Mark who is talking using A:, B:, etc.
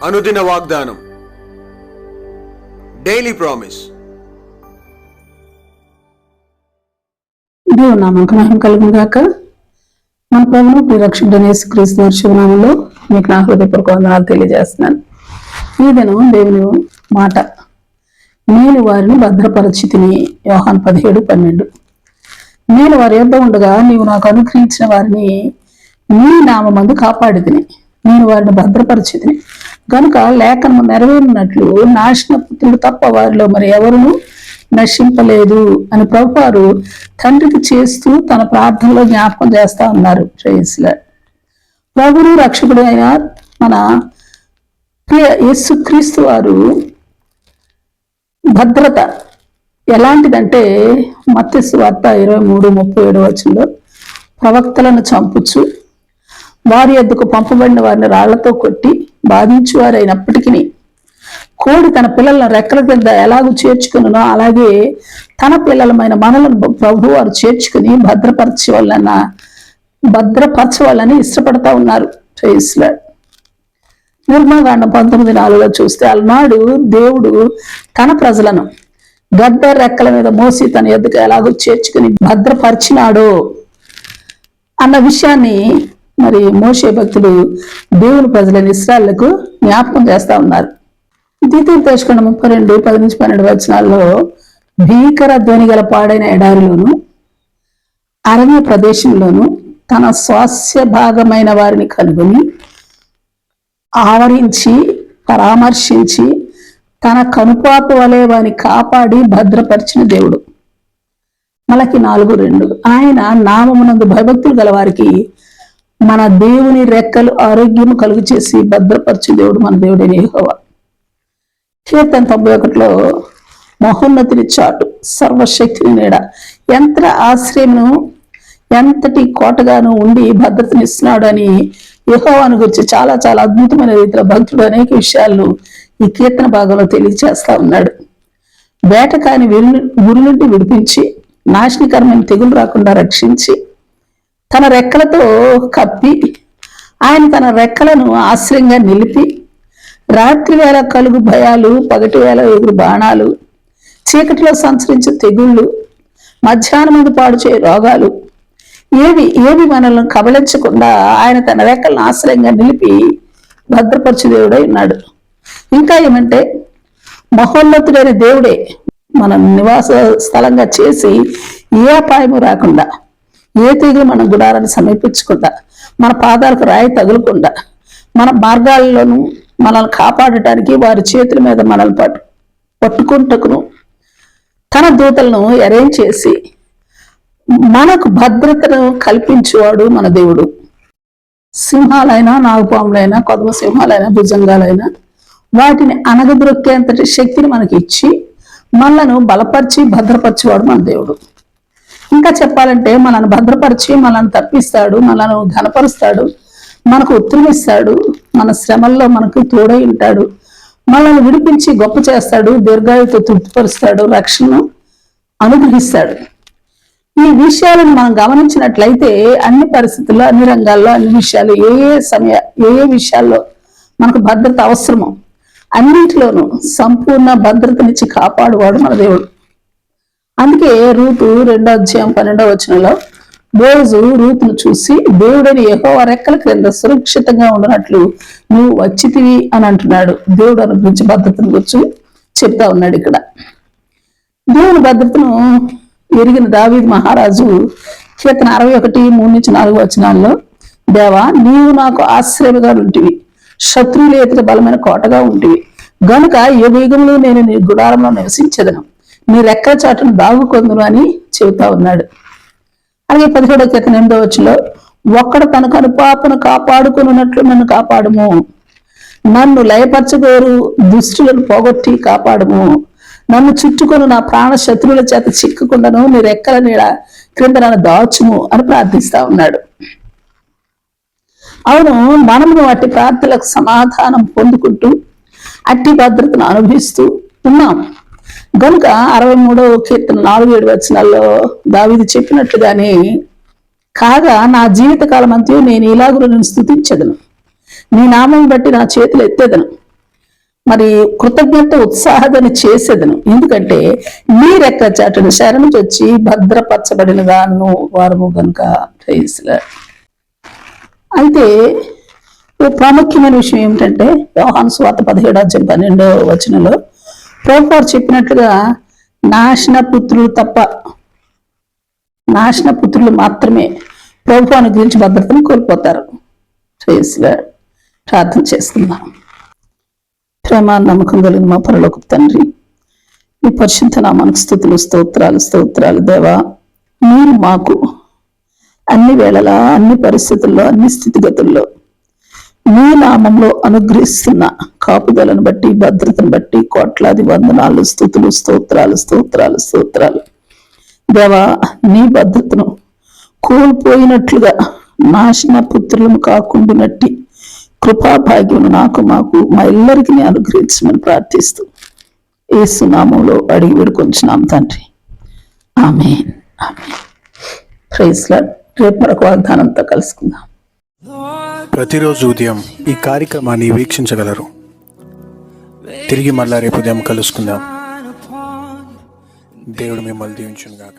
A: అనుదిన వాగ్దానం, daily promise.
B: దేవుని నామమునకు మహిమ కలుగును గాక. మన ప్రభువు ప్రియరక్షకుడైన యేసుక్రీస్తు వారి శుభనామములో మీకు నా హృదయపూర్వక వందనాలు తెలియజేస్తున్నాను. ఈ దినం దేవుని మాట, నేను వారిని భద్రపరచితిని. యోహాను 17:12. నేను వారి యొద్ద ఉండగా నీవు నాకు అనుగ్రహించిన వారిని నీ నామమందు కాపాడితిని, నేను వారిని భద్రపరిచితిని గనుక లేఖనము నెరవేరినట్లు నాశన పుత్రుడు తప్ప వారిలో మరి ఎవరును నశింపలేదు అని ప్రభువారు తండ్రికి చేస్తూ తన ప్రార్థనలో జ్ఞాపకం చేస్తా ఉన్నారు. ప్రభువు రక్షకుడు అయిన మన ప్రియ యేసుక్రీస్తు వారు భద్రత ఎలాంటిదంటే, మత్తయి సువార్త 23:37 ప్రవక్తలను చంపుచు వారి యొద్దకు పంపబడిన వారిని రాళ్లతో కొట్టి బాధించువారైనప్పటికీ కోడి తన పిల్లలను రెక్కల కింద ఎలాగూ చేర్చుకున్నో అలాగే తన పిల్లలమైన మనలను ప్రభు వారు చేర్చుకుని భద్రపరచవాలని ఇష్టపడతా ఉన్నారు. నిర్మాకాండం 19:4 చూస్తే, అలనాడు దేవుడు తన ప్రజలను గద్ద రెక్కల మీద మోసి తన యొద్దకు ఎలాగో చేర్చుకుని భద్రపరిచినాడో అన్న విషయాన్ని మరి మోషే భక్తులు దేవుని ప్రజలైన ఇశ్రాయేలుకు జ్ఞాపకం చేస్తా ఉన్నారు. ద్వితీయోపదేశకాండం 32:10-12 భీకర ధ్వని గల పాడైన ఎడారిలోను అరణ్య ప్రదేశంలోను తన స్వాస్య భాగమైన వారిని కనుగొని ఆవరించి పరామర్శించి తన కనుపాప వలె వారిని కాపాడి భద్రపరిచిన దేవుడు. మలకి 4:2 ఆయన నామమునందు భయభక్తులు గల వారికి మన దేవుని రెక్కలు ఆరోగ్యము కలుగు చేసి భద్రపరచు దేవుడు మన దేవుడైన యెహోవా. కీర్తన 91 మహోన్నతిని చాటు సర్వశక్తిని నీడ ఎంత ఆశ్రయమును ఎంతటి కోటగాను ఉండి భద్రతనిస్తున్నాడు అని యెహోవాను గురించి చాలా చాలా అద్భుతమైన రీతిలో భక్తుడు అనేక విషయాలను ఈ కీర్తన భాగంలో తెలియజేస్తా ఉన్నాడు. వేటకాని గురి నుండి విడిపించి నాశనకరమైన తెగులు రాకుండా రక్షించి తన రెక్కలతో కప్పి ఆయన తన రెక్కలను ఆశ్రయంగా నిలిపి రాత్రి వేళ కలుగు భయాలు, పగటి వేళ ఎగురు బాణాలు, చీకటిలో సంచరించే తెగుళ్ళు, మధ్యాహ్నం ముందు పాడు చేయ రోగాలు ఏవి మనల్ని కబళించకుండా ఆయన తన రెక్కలను ఆశ్రయంగా నిలిపి భద్రపరచు దేవుడై ఉన్నాడు. ఇంకా ఏమంటే, మహోన్నతుడైన దేవుడే మన నివాస స్థలంగా చేసి ఏ అపాయము రాకుండా, ఏ తెగులు మన గుడారాన్ని సమీపించకుండా, మన పాదాలకు రాయి తగులకుండా, మన మార్గాల్లోనూ మనల్ని కాపాడటానికి వారి చేతుల మీద మనల్ని పట్టుకుంటకును తన దూతలను అరేంజ్ చేసి మనకు భద్రతను కల్పించేవాడు మన దేవుడు. సింహాలైనా, నాగుపాములైనా, కొదమ సింహాలైనా, భుజంగాలైనా వాటిని అనగదొక్కేంతటి శక్తిని మనకి ఇచ్చి మనలను బలపరిచి భద్రపరిచేవాడు మన దేవుడు. ఇంకా చెప్పాలంటే, మనల్ని భద్రపరిచి మనల్ని తప్పిస్తాడు, మనల్ని ఘనపరుస్తాడు, మనకు ఉత్తరమిస్తాడు, మన శ్రమల్లో మనకు తోడై ఉంటాడు, మనల్ని విడిపించి గొప్ప చేస్తాడు, దీర్ఘాయుతో తృప్తిపరుస్తాడు, రక్షణను అనుగ్రహిస్తాడు. ఈ విషయాలను మనం గమనించినట్లయితే అన్ని పరిస్థితుల్లో, అన్ని రంగాల్లో, అన్ని విషయాలు ఏ విషయాల్లో మనకు భద్రత అవసరమో అన్నింటిలోనూ సంపూర్ణ భద్రతనిచ్చి కాపాడువాడు మన దేవుడు. అందుకే రూతు 2:12 బోయజు రూతును చూసి, దేవుడని యెహోవా రెక్కల క్రింద సురక్షితంగా ఉండనట్లు నువ్వు వచ్చితివి అని అంటున్నాడు. దేవుడు అనుగ్రహించి భద్రతను గురించి చెప్తా ఉన్నాడు. ఇక్కడ దేవుని భద్రతను ఎరిగిన దావీదు మహారాజు కీర్తన 61:3-4 దేవా, నీవు నాకు ఆశ్రయముగా ఉంటివి, శత్రువుల ఎదుట బలమైన కోటగా ఉంటివి గనుక యుగయుగంలో నేను నీ గుడారంలో నివసించదను, నీ రెక్కల చాటును దాగుకొందును అని చెబుతా ఉన్నాడు. అలాగే 17వ కీర్తన 8వ ఒక్కడు తన కనుపాపను కాపాడుకున్నట్లు నన్ను కాపాడుము, నన్ను లయపరచగోరు దుష్టులను పోగొట్టి కాపాడుము, నన్ను చుట్టుకొని నా ప్రాణ శత్రువుల చేత చిక్కుకుండాను నీ రెక్కల నీడ క్రింద నన్ను దాచుము అని ప్రార్థిస్తా ఉన్నాడు. అవును, మనము వాటి ప్రార్థనలకు సమాధానం పొందుకుంటూ అట్టి భద్రతను అనుభవిస్తూ ఉన్నాం గనుక 63వ కీర్తన 4-7 దావీదు చెప్పినట్లుగానే, కాగా నా జీవితకాలం అంతా నేను ఇలాగున నిన్ను స్తుతించదను, నీ నామం బట్టి నా చేతులు ఎత్తేదను, మరి కృతజ్ఞత ఉత్సాహదని చేసేదను, ఎందుకంటే నీ రెక్క చాటును శరణు వచ్చి భద్రపరచబడిన గాను వారము గనుక. అయితే ప్రాముఖ్యమైన విషయం ఏమిటంటే యోహాను సువార్త 17:12 ప్రభువు చెప్పినట్లుగా నాశన పుత్రులు మాత్రమే ప్రభువు అనుగ్రహించి భద్రతను కోల్పోతారు. ప్రార్థన చేస్తున్నాం. ప్రేమ నమ్మకం కలిగిన మా పరలోకపు తండ్రి, మీ పరిశుద్ధ నామానికి స్తోత్రాలు దేవా. మీరు మాకు అన్ని వేళలా, అన్ని పరిస్థితుల్లో, అన్ని స్థితిగతుల్లో మీ నామంలో అనుగ్రహిస్తున్న కాపుదలను బట్టి, భద్రతను బట్టి కోట్లాది వందనాలు, స్తోత్రాలు దేవా. నీ భద్రతను కోల్పోయినట్లుగా నాశన పుత్రులను కాకుండానట్టి కృపాభాగ్యం నాకు మాకు మా ఎల్లరికీ అనుగ్రహించమని ప్రార్థిస్తూ యేసు నామంలో అడిగి వేడుకొంచున్నాం తండ్రి. ఆమేన్. Praise Lord. రేపు మరొక వాగ్దానంతో కలుసుకుందాం.
A: ప్రతిరోజు ఉదయం ఈ కార్యక్రమాన్ని వీక్షించగలరు. తిరిగి మళ్ళా రేపు ఉదయం కలుసుకుందాం. దేవుడు మిమ్మల్ని దీవించును గాక.